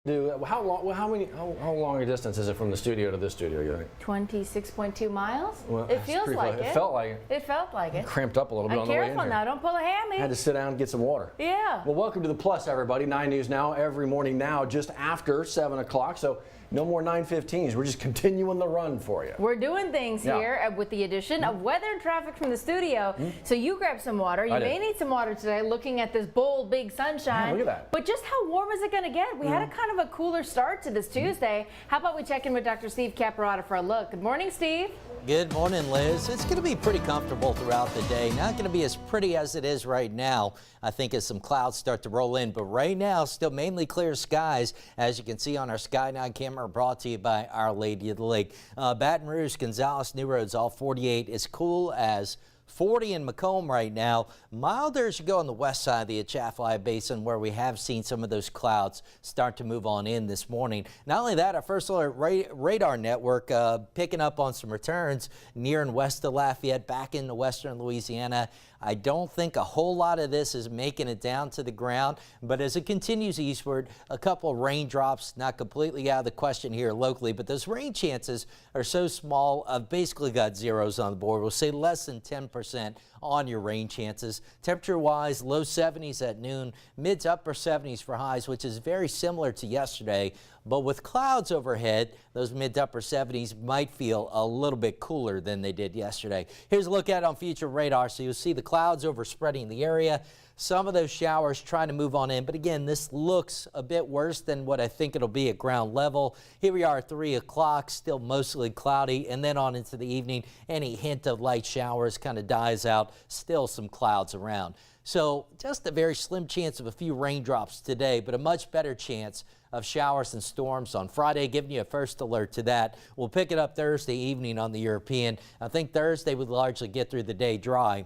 How long a distance is it from the studio to this studio, you think? 26.2 miles? Well, it feels like it. It felt like it. It felt like it. Cramped up a little bit on the way in Careful here. now, don't pull a hammy. Had to sit down and get some water. Yeah. Well, welcome to the Plus, everybody. 9 News Now, every morning now, just after 7 o'clock. So no more 9:15s. We're just continuing the run for you. We're doing things here with the addition of weather and traffic from the studio. So you grab some water. You may need some water today looking at this bold, big sunshine. Yeah, look at that. But just how warm is it going to get? We had a kind of a cooler start to this Tuesday. How about we check in with Dr. Steve Caparata for a look? Good morning, Steve. Good morning, Liz. It's going to be pretty comfortable throughout the day. Not going to be as pretty as it is right now, I think, as some clouds start to roll in. But right now, still mainly clear skies, as you can see on our Sky 9 camera, brought to you by Our Lady of the Lake. Baton Rouge, Gonzales, New Roads, all 48. As cool as 40 in Macomb right now. Milder as you go on the west side of the Atchafalaya Basin, where we have seen some of those clouds start to move on in this morning. Not only that, our first alert radar network picking up on some returns near and west of Lafayette, back into western Louisiana. I don't think a whole lot of this is making it down to the ground, but as it continues eastward, a couple of raindrops, not completely out of the question here locally, but those rain chances are so small, I've basically got zeros on the board. We'll say less than 10% on your rain chances. Temperature-wise, low 70s at noon, mid to upper 70s for highs, which is very similar to yesterday. But with clouds overhead, those mid to upper 70s might feel a little bit cooler than they did yesterday. Here's a look at it on future radar. So you'll see the clouds overspreading the area. Some of those showers trying to move on in. But again, this looks a bit worse than what I think it'll be at ground level. Here we are at 3 o'clock, still mostly cloudy. And then on into the evening, any hint of light showers kind of dies out. Still some clouds around. So just a very slim chance of a few raindrops today, but a much better chance of showers and storms on Friday, giving you a first alert to that. We'll pick it up Thursday evening on the European. I think Thursday would largely get through the day dry.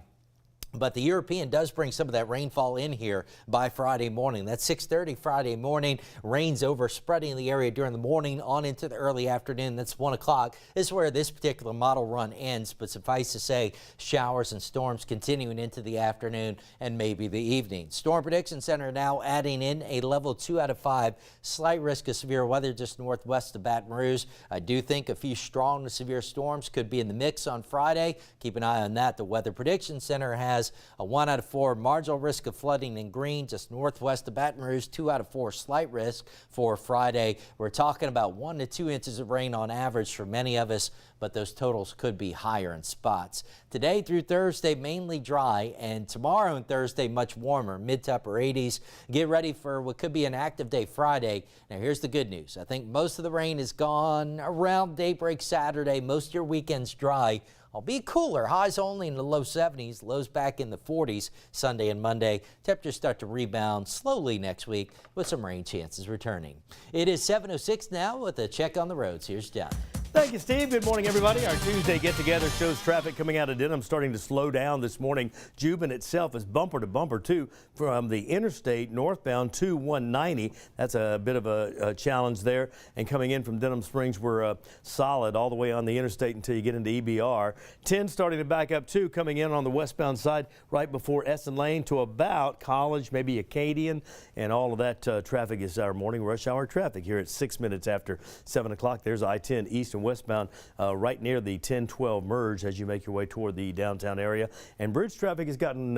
But the European does bring some of that rainfall in here by Friday morning. That's 6:30 Friday morning. Rains overspreading the area during the morning on into the early afternoon. That's 1 o'clock. This is where this particular model run ends. But suffice to say, showers and storms continuing into the afternoon and maybe the evening. Storm Prediction Center now adding in a level 2 out of 5. Slight risk of severe weather just northwest of Baton Rouge. I do think a few strong to severe storms could be in the mix on Friday. Keep an eye on that. The Weather Prediction Center has a 1 out of 4 marginal risk of flooding in green just northwest of Baton Rouge. 2 out of 4 slight risk for Friday. We're talking about 1 to 2 inches of rain on average for many of us, but those totals could be higher in spots. Today through Thursday, mainly dry, and tomorrow and Thursday, much warmer, mid to upper 80s. Get ready for what could be an active day Friday. Now, here's the good news. I think most of the rain is gone around daybreak Saturday. Most of your weekend's dry. I'll be cooler, highs only in the low 70s, lows back in the 40s Sunday and Monday. Temperatures start to rebound slowly next week with some rain chances returning. It is 7:06 now with a check on the roads. Here's John. Thank you, Steve. Good morning, everybody. Our Tuesday get-together shows traffic coming out of Denham starting to slow down this morning. Juban itself is bumper to bumper, too, from the interstate northbound to 190. That's a bit of a challenge there. And coming in from Denham Springs, we're solid all the way on the interstate until you get into EBR. 10 starting to back up, too, coming in on the westbound side right before Essen Lane to about College, maybe Acadian. And all of that traffic is our morning rush hour traffic here at 6 minutes after 7 o'clock. There's I-10 east and westbound right near the 10-12 merge as you make your way toward the downtown area. And bridge traffic has gotten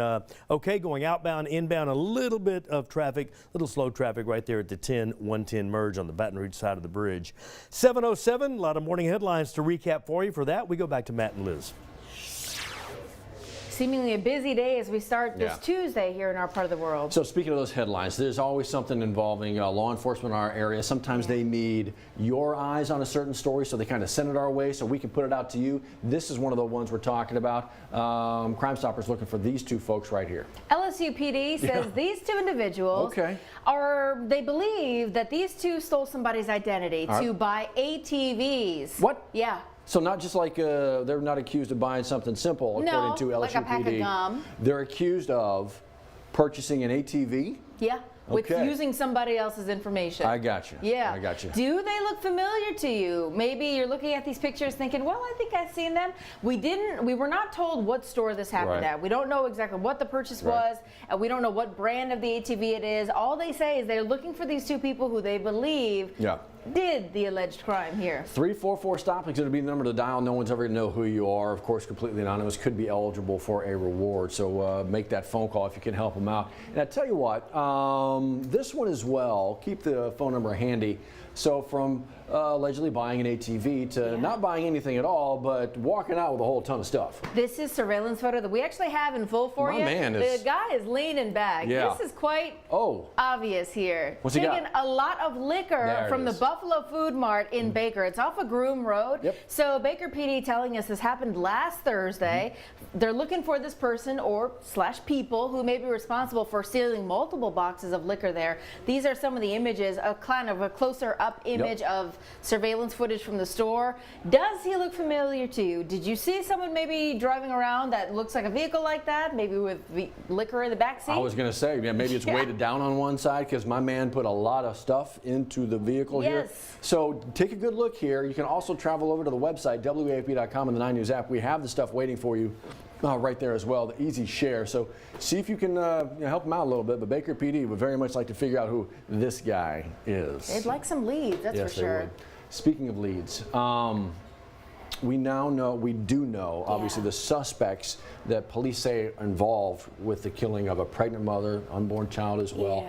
okay going outbound, inbound, a little bit of traffic, little slow traffic right there at the 110 merge on the Baton Rouge side of the bridge. 7:07, a lot of morning headlines to recap for you. For that, we go back to Matt and Liz. Seemingly a busy day as we start this Tuesday here in our part of the world. So speaking of those headlines, there's always something involving law enforcement in our area. Sometimes they need your eyes on a certain story, so they kind of send it our way so we can put it out to you. This is one of the ones we're talking about. Crime Stoppers looking for these two folks right here. LSU PD says these two individuals they believe that these two stole somebody's identity to buy ATVs. What? Yeah. So not just like they're not accused of buying something simple, according to LSUPD. Like a pack of gum. They're accused of purchasing an ATV. Yeah. with Okay. using somebody else's information. I got you. Yeah. I got you. Do they look familiar to you? Maybe you're looking at these pictures thinking, well, I think I've seen them. We were not told what store this happened Right. at. We don't know exactly what the purchase was, and we don't know what brand of the ATV it is. All they say is they're looking for these two people who they believe did the alleged crime here. 344 stop is going to be the number to dial. No one's ever going to know who you are. Of course, completely anonymous. Could be eligible for a reward. So make that phone call if you can help them out. And I tell you what, this one as well. Keep the phone number handy. So from allegedly buying an ATV to not buying anything at all, but walking out with a whole ton of stuff. This is surveillance photo that we actually have in full for you. The guy is leaning back. This is quite obvious here. What's he got? Taking a lot of liquor from the Buffalo Food Mart in Baker. It's off of Groom Road. So Baker PD telling us this happened last Thursday. They're looking for this person or / people who may be responsible for stealing multiple boxes of liquor there. These are some of the images, a kind of a closer up image of surveillance footage from the store. Does he look familiar to you? Did you see someone maybe driving around that looks like a vehicle like that, maybe with liquor in the back seat? I was going to say, maybe it's weighted down on one side because my man put a lot of stuff into the vehicle here. So take a good look here. You can also travel over to the website, WAFB.com, and the 9 News app. We have the stuff waiting for you right there as well, the easy share. So see if you can help them out a little bit. But Baker PD would very much like to figure out who this guy is. They'd like some leads, that's for sure. They would. Speaking of leads, we do know, obviously, the suspects that police say are involved with the killing of a pregnant mother, unborn child as well.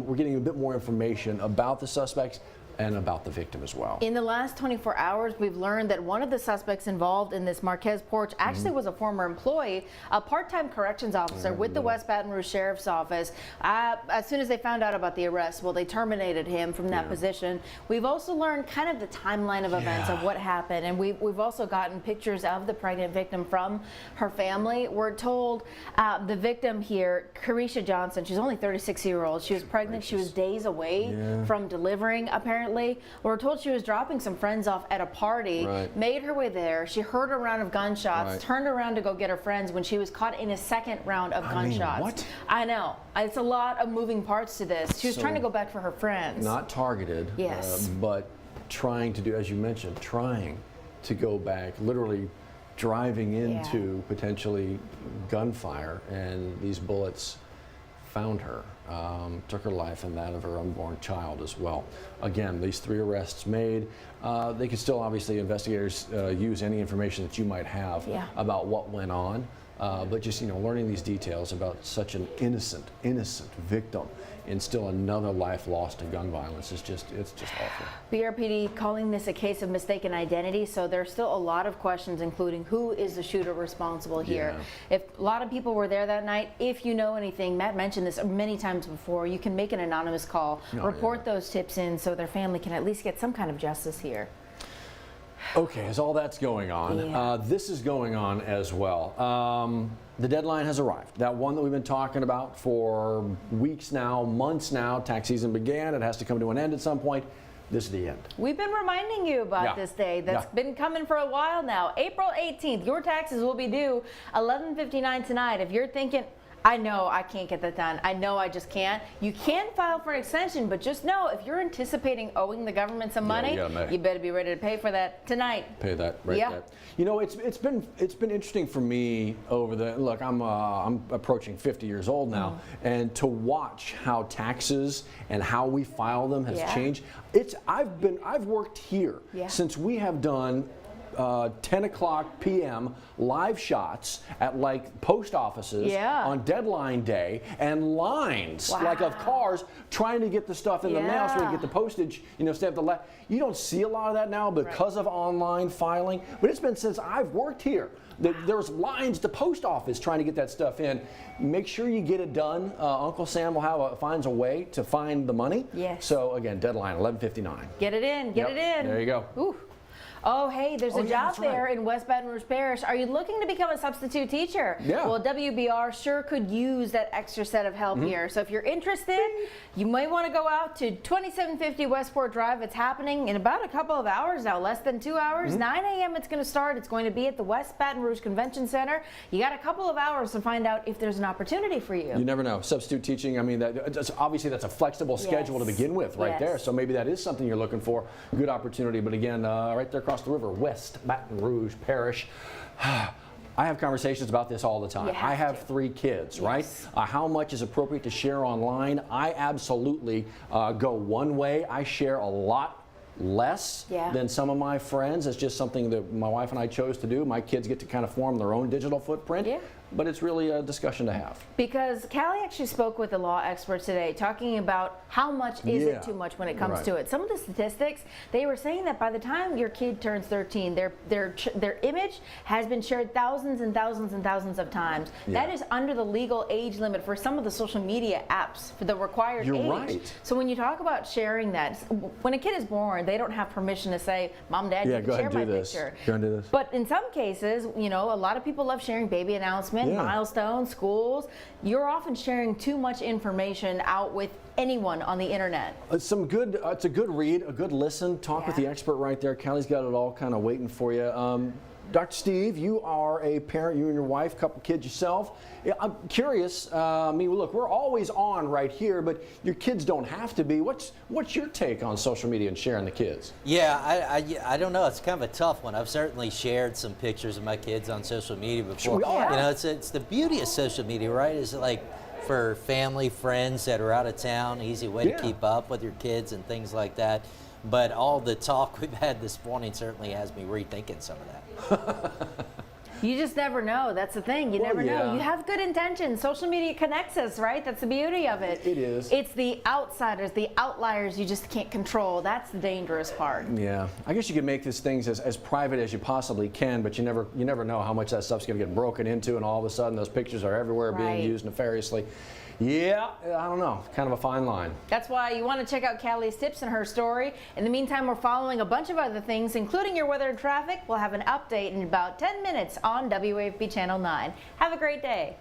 We're getting a bit more information about the suspects and about the victim as well. In the last 24 hours, we've learned that one of the suspects involved in this Marquez porch actually was a former employee, a part-time corrections officer with the West Baton Rouge Sheriff's Office. As soon as they found out about the arrest, well, they terminated him from that position. We've also learned kind of the timeline of events of what happened, and we've also gotten pictures of the pregnant victim from her family. We're told the victim here, Carisha Johnson, she's only 36-year-old. She was pregnant. She was days away from delivering, apparently. We're told she was dropping some friends off at a party, made her way there. She heard a round of gunshots, turned around to go get her friends when she was caught in a second round of gunshots. What? I know. It's a lot of moving parts to this. She was trying to go back for her friends. Not targeted, but trying to do, as you mentioned, trying to go back, literally driving into potentially gunfire, and these bullets found her, took her life and that of her unborn child as well. Again, these 3 arrests made. They could still, obviously, investigators use any information that you might have about what went on, but just learning these details about such an innocent victim and still another life lost to gun violence is it's just awful. BRPD calling this a case of mistaken identity, so there's still a lot of questions, including who is the shooter responsible here. If a lot of people were there that night, if you know anything, Matt mentioned this many times before, you can make an anonymous call, report those tips in so their family can at least get some kind of justice here. Okay, as all that's going on, this is going on as well. The deadline has arrived. That one that we've been talking about for weeks now, months now. Tax season began. It has to come to an end at some point. This is the end. We've been reminding you about this day. That's been coming for a while now. April 18th, your taxes will be due 11:59 tonight. If you're thinking, I know I can't get that done, I know I just can't, you can file for an extension, but just know if you're anticipating owing the government some money, you better be ready to pay for that tonight. Pay that right there. It's been interesting for me over the look. I'm approaching 50 years old now, and to watch how taxes and how we file them has changed. I've worked here since we have done 10 o'clock p.m. live shots at like post offices on deadline day, and lines like of cars trying to get the stuff in the mail so we can get the postage, stamp the You don't see a lot of that now because of online filing, but it's been since I've worked here. There's lines to post office trying to get that stuff in. Make sure you get it done. Uncle Sam will finds a way to find the money. So again, deadline 11:59. Get it in. Get it in. There you go. Ooh. Oh, hey, there's a yeah, job that's right. there in West Baton Rouge Parish. Are you looking to become a substitute teacher? Yeah. Well, WBR sure could use that extra set of help here. So if you're interested, you might want to go out to 2750 Westport Drive. It's happening in about a couple of hours now, less than 2 hours. 9 a.m. it's going to start. It's going to be at the West Baton Rouge Convention Center. You got a couple of hours to find out if there's an opportunity for you. You never know. Substitute teaching, I mean, obviously that's a flexible schedule to begin with right there. So maybe that is something you're looking for. Good opportunity. But again, right there across the river, West Baton Rouge Parish. I have conversations about this all the time. I have 3 kids, right? How much is appropriate to share online? I absolutely go one way. I share a lot less than some of my friends. It's just something that my wife and I chose to do. My kids get to kind of form their own digital footprint. But it's really a discussion to have. Because Callie actually spoke with a law expert today talking about how much is it too much when it comes to it. Some of the statistics, they were saying that by the time your kid turns 13, their image has been shared thousands and thousands and thousands of times. That is under the legal age limit for some of the social media apps for the required age. So when you talk about sharing that, when a kid is born, they don't have permission to say, Mom, Dad, you can share my picture. Go ahead and do this. But in some cases, you know, a lot of people love sharing baby announcements, milestones, schools. You're often sharing too much information out with anyone on the internet. It's a good read, a good listen. Talk with the expert right there. Callie's got it all kind of waiting for you. Dr. Steve, you are a parent, you and your wife, couple kids yourself. I'm curious, I mean, look, we're always on right here, but your kids don't have to be. What's your take on social media and sharing the kids? Yeah, I don't know. It's kind of a tough one. I've certainly shared some pictures of my kids on social media before. You know, it's the beauty of social media, right? Is like for family, friends that are out of town, easy way to keep up with your kids and things like that. But all the talk we've had this morning certainly has me rethinking some of that. You just never know. That's the thing. You never know. You have good intentions. Social media connects us, right? That's the beauty of it. It is. It's the outsiders, the outliers you just can't control. That's the dangerous part. Yeah. I guess you can make these things as private as you possibly can, but you never know how much that stuff's going to get broken into, and all of a sudden those pictures are everywhere being used nefariously. Yeah, I don't know. Kind of a fine line. That's why you want to check out Callie's tips and her story. In the meantime, we're following a bunch of other things, including your weather and traffic. We'll have an update in about 10 minutes on WAFB Channel 9. Have a great day.